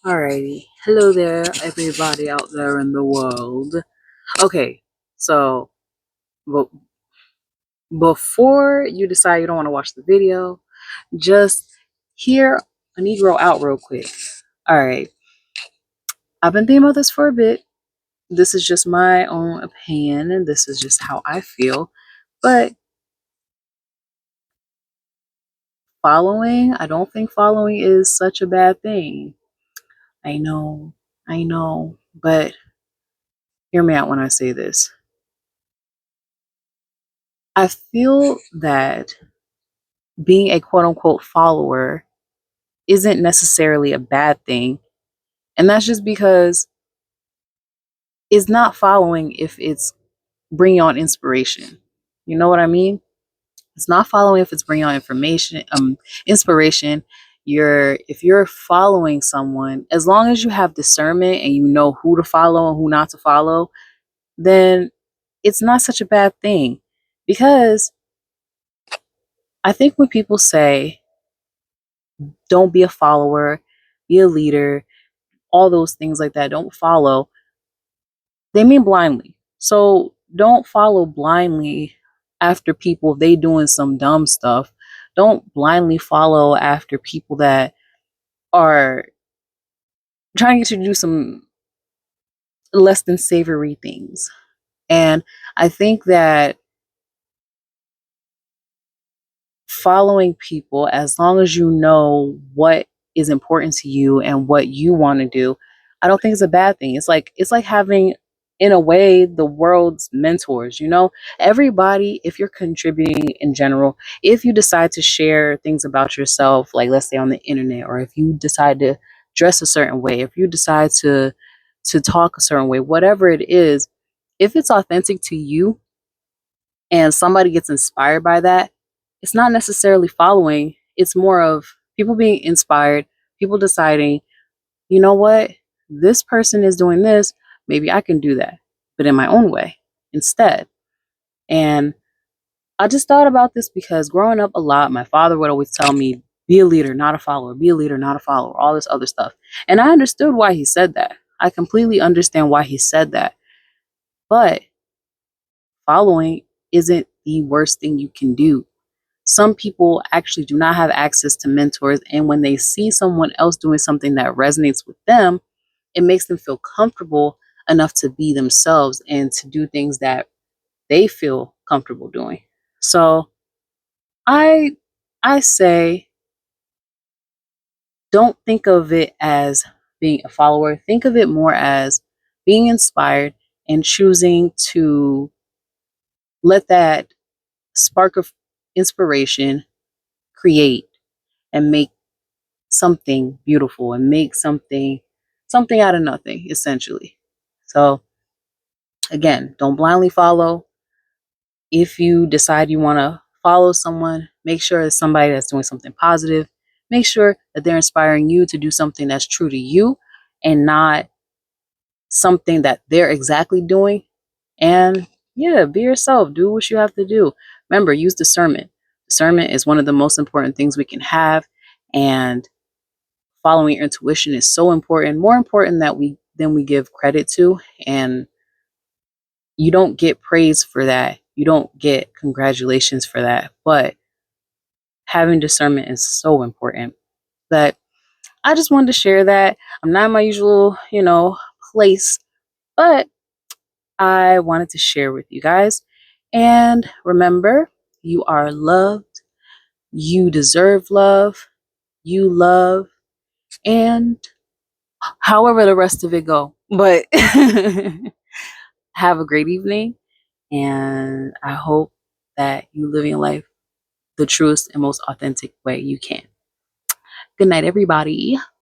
Alrighty. Hello there, everybody out there in the world. Okay, so but before you decide you don't want to watch the video, just hear a Negro out real quick. Alright, I've been thinking about this for a bit. This is just my own opinion, and this is just how I feel. But I don't think following is such a bad thing. I know, but hear me out when I say this. I feel that being a quote unquote follower isn't necessarily a bad thing. And that's just because it's not following if it's bringing on inspiration. You know what I mean? It's not following if it's bringing on inspiration. If you're following someone, as long as you have discernment and you know who to follow and who not to follow, then it's not such a bad thing. Because I think when people say, don't be a follower, be a leader, all those things like that, don't follow, they mean blindly. So don't follow blindly after people if they doing some dumb stuff. Don't blindly follow after people that are trying to do some less than savory things. And I think that following people, as long as you know what is important to you and what you want to do, I don't think it's a bad thing. It's like having, in a way, the world's mentors. Everybody, if you're contributing in general, if you decide to share things about yourself, like let's say on the internet, or if you decide to dress a certain way, if you decide to talk a certain way, whatever it is, if it's authentic to you and somebody gets inspired by that, it's not necessarily following. It's more of people being inspired, people deciding, you know what, this person is doing this, maybe I can do that, but in my own way instead. And I just thought about this because growing up a lot, my father would always tell me, be a leader, not a follower, be a leader, not a follower, all this other stuff. And I understood why he said that. I completely understand why he said that. But following isn't the worst thing you can do. Some people actually do not have access to mentors, and when they see someone else doing something that resonates with them, it makes them feel comfortable enough to be themselves and to do things that they feel comfortable doing. So I I say, don't think of it as being a follower. Think of it more as being inspired and choosing to let that spark of inspiration create and make something beautiful and make something out of nothing, essentially. So again, don't blindly follow. If you decide you want to follow someone, make sure it's somebody that's doing something positive. Make sure that they're inspiring you to do something that's true to you and not something that they're exactly doing. And yeah, be yourself. Do what you have to do. Remember, use discernment. Discernment is one of the most important things we can have. And following your intuition is so important, more important than we give credit to. And you don't get praise for that. You don't get congratulations for that. But having discernment is so important. But I just wanted to share that. I'm not in my usual, place, but I wanted to share with you guys. And remember, you are loved. You deserve love. You love, and however the rest of it go. But have a great evening, and I hope that you live your life the truest and most authentic way you can. Good night, everybody.